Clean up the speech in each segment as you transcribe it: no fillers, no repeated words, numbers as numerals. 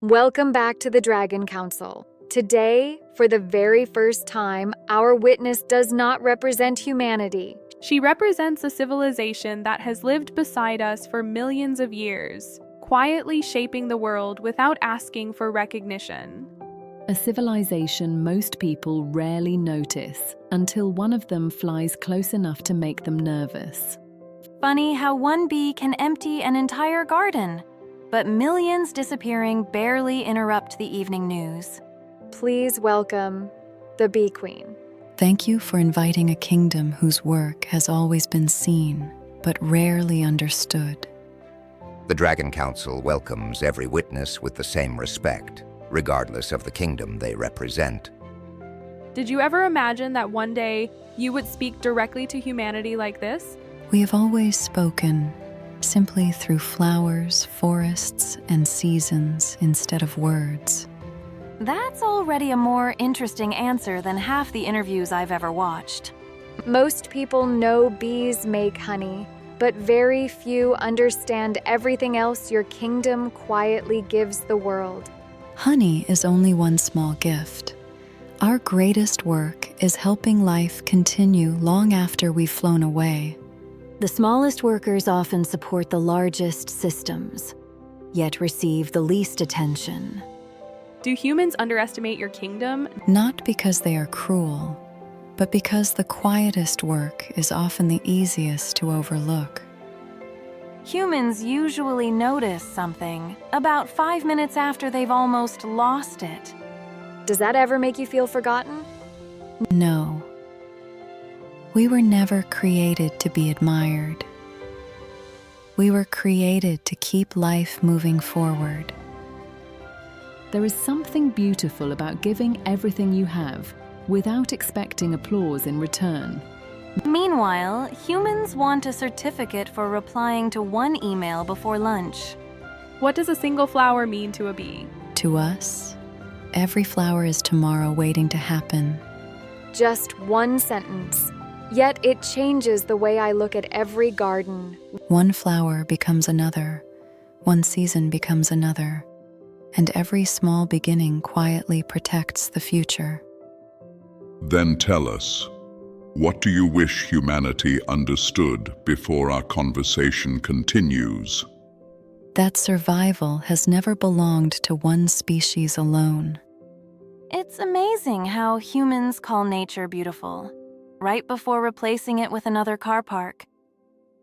Welcome back to the Dragon Council. Today, for the very first time, our witness does not represent humanity. She represents a civilization that has lived beside us for millions of years, quietly shaping the world without asking for recognition. A civilization most people rarely notice until one of them flies close enough to make them nervous. Funny how one bee can empty an entire garden, but millions disappearing barely interrupt the evening news. Please welcome the Bee Queen. Thank you for inviting a kingdom whose work has always been seen, but rarely understood. The Dragon Council welcomes every witness with the same respect, regardless of the kingdom they represent. Did you ever imagine that one day you would speak directly to humanity like this? We have always spoken simply through flowers, forests, and seasons instead of words. That's already a more interesting answer than half the interviews I've ever watched. Most people know bees make honey, but very few understand everything else your kingdom quietly gives the world. Honey is only one small gift. Our greatest work is helping life continue long after we've flown away. The smallest workers often support the largest systems, yet receive the least attention. Do humans underestimate your kingdom? Not because they are cruel, but because the quietest work is often the easiest to overlook. Humans usually notice something about 5 minutes after they've almost lost it. Does that ever make you feel forgotten? No. We were never created to be admired. We were created to keep life moving forward. There is something beautiful about giving everything you have without expecting applause in return. Meanwhile, humans want a certificate for replying to one email before lunch. What does a single flower mean to a bee? To us, every flower is tomorrow waiting to happen. Just one sentence. Yet it changes the way I look at every garden. One flower becomes another, one season becomes another, and every small beginning quietly protects the future. Then tell us, what do you wish humanity understood before our conversation continues? That survival has never belonged to one species alone. It's amazing how humans call nature beautiful, right before replacing it with another car park.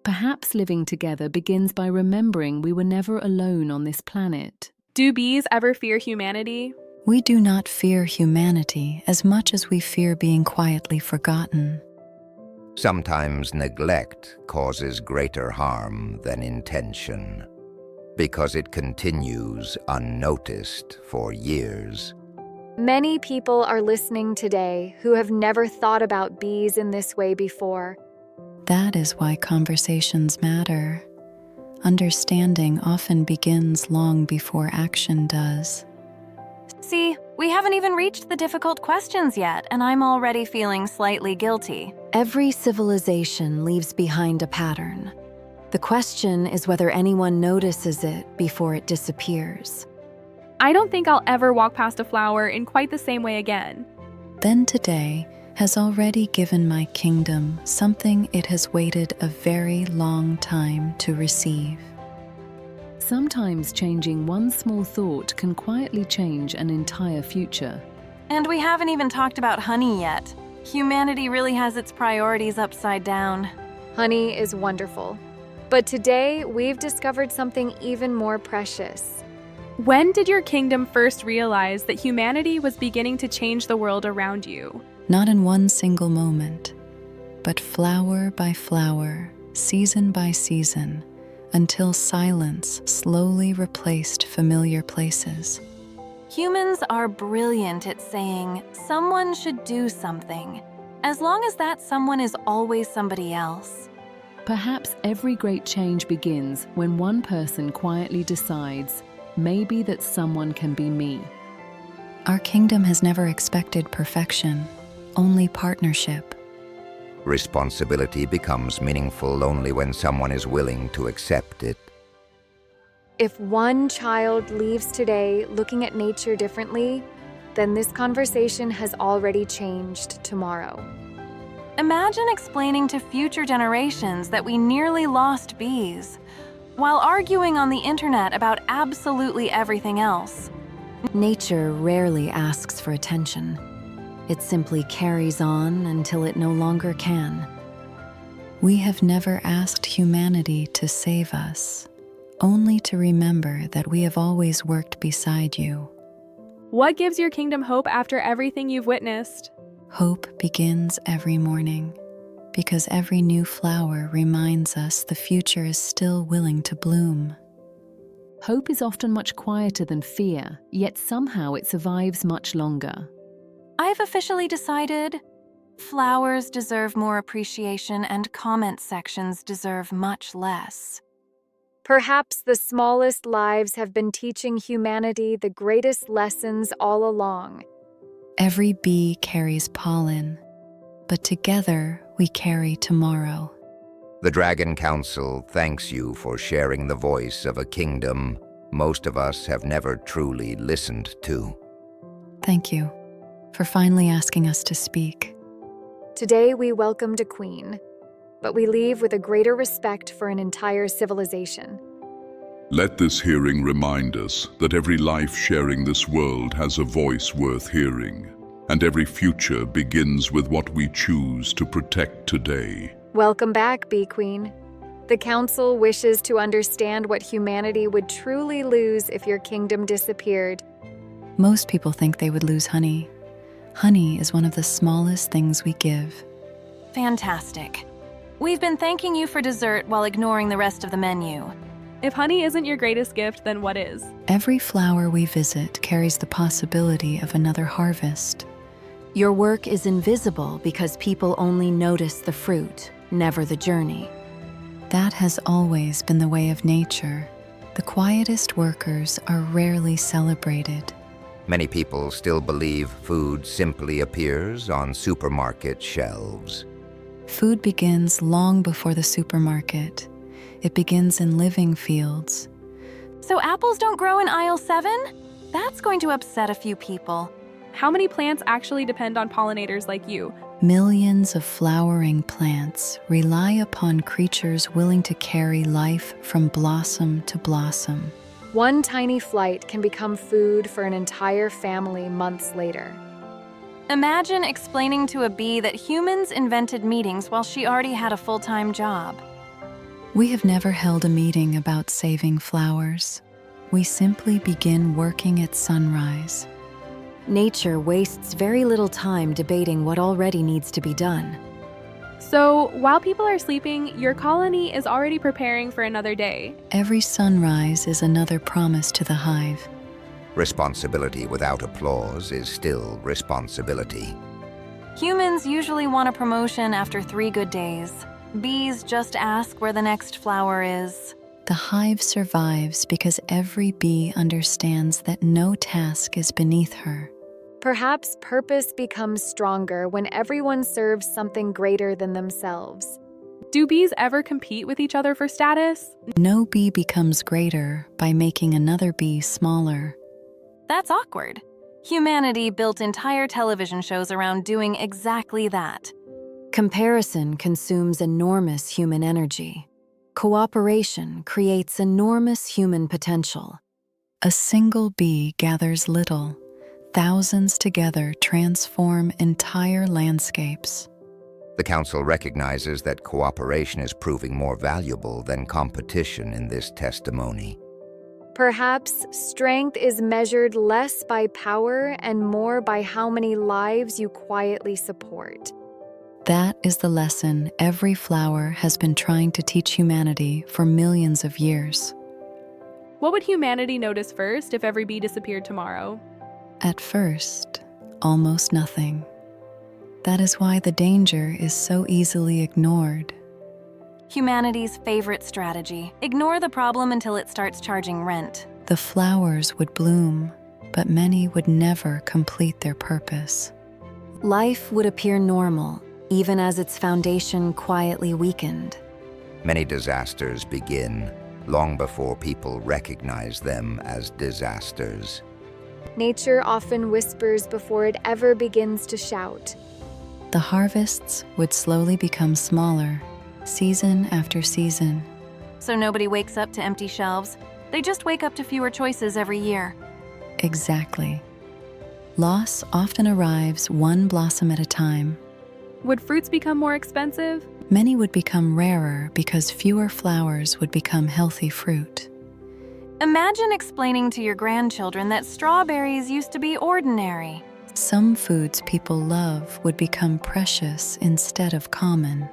Perhaps living together begins by remembering we were never alone on this planet. Do bees ever fear humanity? We do not fear humanity as much as we fear being quietly forgotten. Sometimes neglect causes greater harm than intention, because it continues unnoticed for years. Many people are listening today who have never thought about bees in this way before. That is why conversations matter. Understanding often begins long before action does. See, we haven't even reached the difficult questions yet, and I'm already feeling slightly guilty. Every civilization leaves behind a pattern. The question is whether anyone notices it before it disappears. I don't think I'll ever walk past a flower in quite the same way again. Then today has already given my kingdom something it has waited a very long time to receive. Sometimes changing one small thought can quietly change an entire future. And we haven't even talked about honey yet. Humanity really has its priorities upside down. Honey is wonderful. But today, we've discovered something even more precious. When did your kingdom first realize that humanity was beginning to change the world around you? Not in one single moment, but flower by flower, season by season, until silence slowly replaced familiar places. Humans are brilliant at saying, someone should do something, as long as that someone is always somebody else. Perhaps every great change begins when one person quietly decides, maybe that someone can be me. Our kingdom has never expected perfection, only partnership. Responsibility becomes meaningful only when someone is willing to accept it. If one child leaves today looking at nature differently, then this conversation has already changed tomorrow. Imagine explaining to future generations that we nearly lost bees, while arguing on the internet about absolutely everything else. Nature rarely asks for attention. It simply carries on until it no longer can. We have never asked humanity to save us, only to remember that we have always worked beside you. What gives your kingdom hope after everything you've witnessed? Hope begins every morning, because every new flower reminds us the future is still willing to bloom. Hope is often much quieter than fear, yet somehow it survives much longer. I've officially decided flowers deserve more appreciation and comment sections deserve much less. Perhaps the smallest lives have been teaching humanity the greatest lessons all along. Every bee carries pollen, but together we carry tomorrow. The Dragon Council thanks you for sharing the voice of a kingdom most of us have never truly listened to. Thank you for finally asking us to speak. Today we welcomed a queen, but we leave with a greater respect for an entire civilization. Let this hearing remind us that every life sharing this world has a voice worth hearing, and every future begins with what we choose to protect today. Welcome back, Bee Queen. The Council wishes to understand what humanity would truly lose if your kingdom disappeared. Most people think they would lose honey. Honey is one of the smallest things we give. Fantastic. We've been thanking you for dessert while ignoring the rest of the menu. If honey isn't your greatest gift, then what is? Every flower we visit carries the possibility of another harvest. Your work is invisible because people only notice the fruit, never the journey. That has always been the way of nature. The quietest workers are rarely celebrated. Many people still believe food simply appears on supermarket shelves. Food begins long before the supermarket. It begins in living fields. So apples don't grow in aisle 7? That's going to upset a few people. How many plants actually depend on pollinators like you? Millions of flowering plants rely upon creatures willing to carry life from blossom to blossom. One tiny flight can become food for an entire family months later. Imagine explaining to a bee that humans invented meetings while she already had a full-time job. We have never held a meeting about saving flowers. We simply begin working at sunrise. Nature wastes very little time debating what already needs to be done. So, while people are sleeping, your colony is already preparing for another day. Every sunrise is another promise to the hive. Responsibility without applause is still responsibility. Humans usually want a promotion after 3 good days. Bees just ask where the next flower is. The hive survives because every bee understands that no task is beneath her. Perhaps purpose becomes stronger when everyone serves something greater than themselves. Do bees ever compete with each other for status? No bee becomes greater by making another bee smaller. That's awkward. Humanity built entire television shows around doing exactly that. Comparison consumes enormous human energy. Cooperation creates enormous human potential. A single bee gathers little. Thousands together transform entire landscapes. The Council recognizes that cooperation is proving more valuable than competition in this testimony. Perhaps strength is measured less by power and more by how many lives you quietly support. That is the lesson every flower has been trying to teach humanity for millions of years. What would humanity notice first if every bee disappeared tomorrow? At first, almost nothing. That is why the danger is so easily ignored. Humanity's favorite strategy. Ignore the problem until it starts charging rent. The flowers would bloom, but many would never complete their purpose. Life would appear normal, even as its foundation quietly weakened. Many disasters begin long before people recognize them as disasters. Nature often whispers before it ever begins to shout. The harvests would slowly become smaller, season after season. So nobody wakes up to empty shelves. They just wake up to fewer choices every year. Exactly. Loss often arrives one blossom at a time. Would fruits become more expensive? Many would become rarer because fewer flowers would become healthy fruit. Imagine explaining to your grandchildren that strawberries used to be ordinary. Some foods people love would become precious instead of common.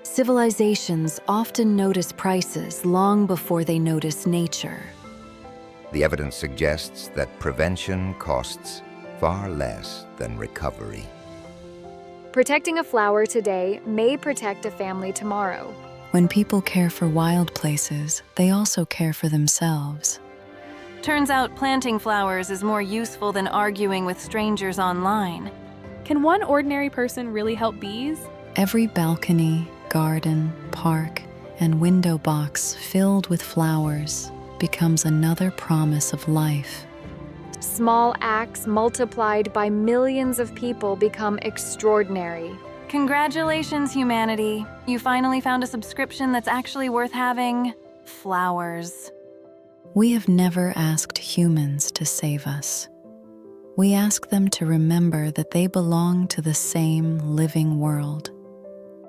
Civilizations often notice prices long before they notice nature. The evidence suggests that prevention costs far less than recovery. Protecting a flower today may protect a family tomorrow. When people care for wild places, they also care for themselves. Turns out planting flowers is more useful than arguing with strangers online. Can one ordinary person really help bees? Every balcony, garden, park, and window box filled with flowers becomes another promise of life. Small acts multiplied by millions of people become extraordinary. Congratulations, humanity. You finally found a subscription that's actually worth having. Flowers. We have never asked humans to save us. We ask them to remember that they belong to the same living world.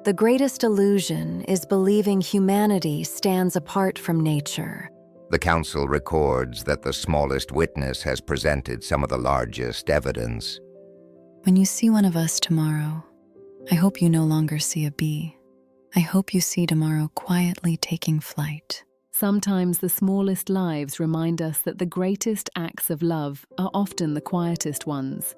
The greatest illusion is believing humanity stands apart from nature. The Council records that the smallest witness has presented some of the largest evidence. When you see one of us tomorrow, I hope you no longer see a bee. I hope you see tomorrow quietly taking flight. Sometimes the smallest lives remind us that the greatest acts of love are often the quietest ones.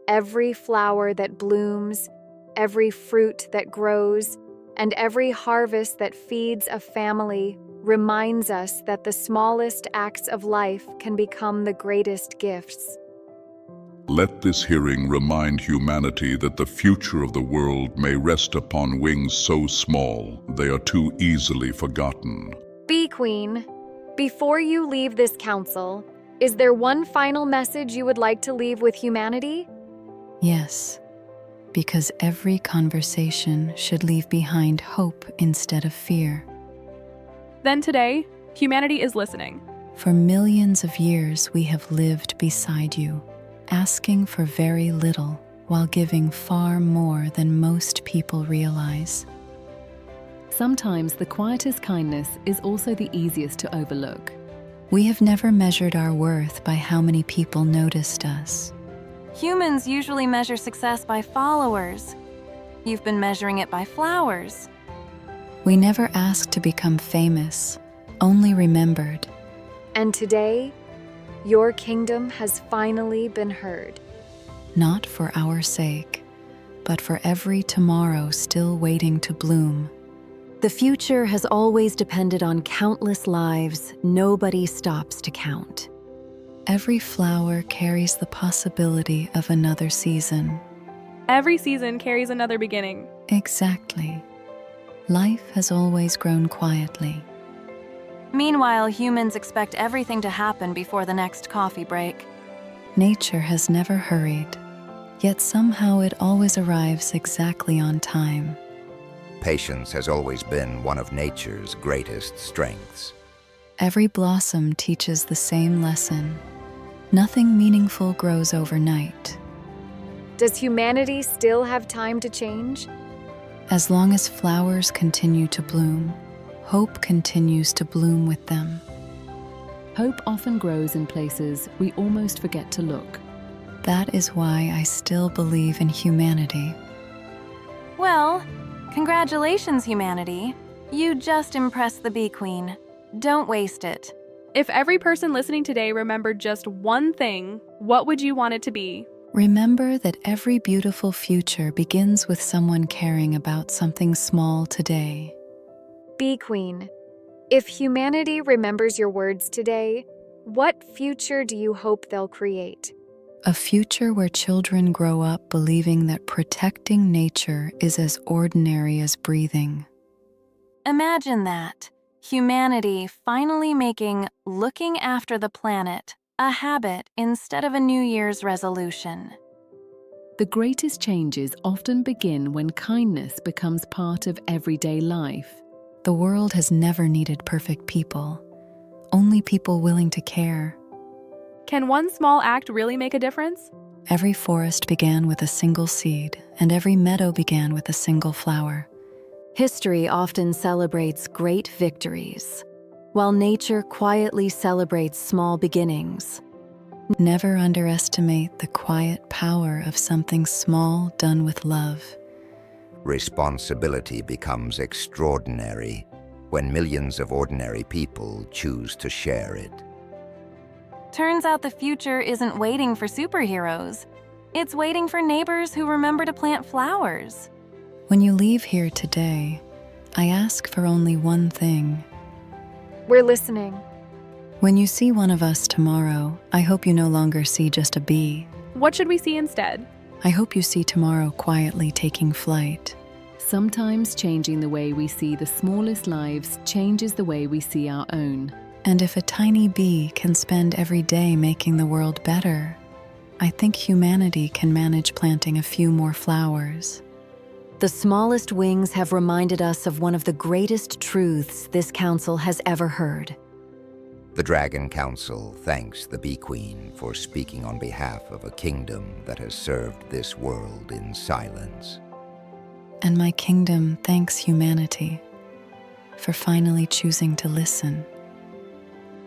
Every flower that blooms, every fruit that grows, and every harvest that feeds a family reminds us that the smallest acts of life can become the greatest gifts. Let this hearing remind humanity that the future of the world may rest upon wings so small they are too easily forgotten. Bee Queen, before you leave this council, is there one final message you would like to leave with humanity? Yes, because every conversation should leave behind hope instead of fear. Then today, humanity is listening. For millions of years we have lived beside you, asking for very little while giving far more than most people realize. Sometimes the quietest kindness is also the easiest to overlook. We have never measured our worth by how many people noticed us. Humans usually measure success by followers. You've been measuring it by flowers. We never asked to become famous, only remembered. And today, your kingdom has finally been heard. Not for our sake, but for every tomorrow still waiting to bloom. The future has always depended on countless lives nobody stops to count. Every flower carries the possibility of another season. Every season carries another beginning. Exactly. Life has always grown quietly. Meanwhile, humans expect everything to happen before the next coffee break. Nature has never hurried, yet somehow it always arrives exactly on time. Patience has always been one of nature's greatest strengths. Every blossom teaches the same lesson. Nothing meaningful grows overnight. Does humanity still have time to change? As long as flowers continue to bloom, hope continues to bloom with them. Hope often grows in places we almost forget to look. That is why I still believe in humanity. Well, congratulations, humanity. You just impressed the Bee Queen. Don't waste it. If every person listening today remembered just one thing, what would you want it to be? Remember that every beautiful future begins with someone caring about something small today. Bee Queen, if humanity remembers your words today, what future do you hope they'll create? A future where children grow up believing that protecting nature is as ordinary as breathing. Imagine that. Humanity finally making looking after the planet a habit instead of a New Year's resolution. The greatest changes often begin when kindness becomes part of everyday life. The world has never needed perfect people, only people willing to care. Can one small act really make a difference? Every forest began with a single seed, and every meadow began with a single flower. History often celebrates great victories, while nature quietly celebrates small beginnings. Never underestimate the quiet power of something small done with love. Responsibility becomes extraordinary when millions of ordinary people choose to share it. Turns out the future isn't waiting for superheroes. It's waiting for neighbors who remember to plant flowers. When you leave here today, I ask for only one thing. We're listening. When you see one of us tomorrow, I hope you no longer see just a bee. What should we see instead? I hope you see tomorrow quietly taking flight. Sometimes changing the way we see the smallest lives changes the way we see our own. And if a tiny bee can spend every day making the world better, I think humanity can manage planting a few more flowers. The smallest wings have reminded us of one of the greatest truths this council has ever heard. The Dragon Council thanks the Bee Queen for speaking on behalf of a kingdom that has served this world in silence. And my kingdom thanks humanity for finally choosing to listen.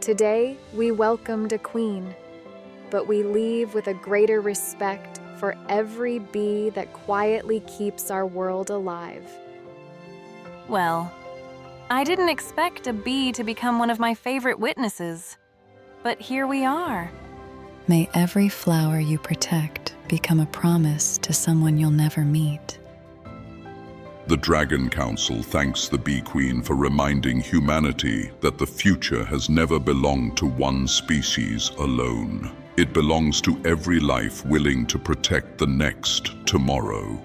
Today, we welcomed a queen, but we leave with a greater respect for every bee that quietly keeps our world alive. Well, I didn't expect a bee to become one of my favorite witnesses, but here we are. May every flower you protect become a promise to someone you'll never meet. The Dragon Council thanks the Bee Queen for reminding humanity that the future has never belonged to one species alone. It belongs to every life willing to protect the next tomorrow.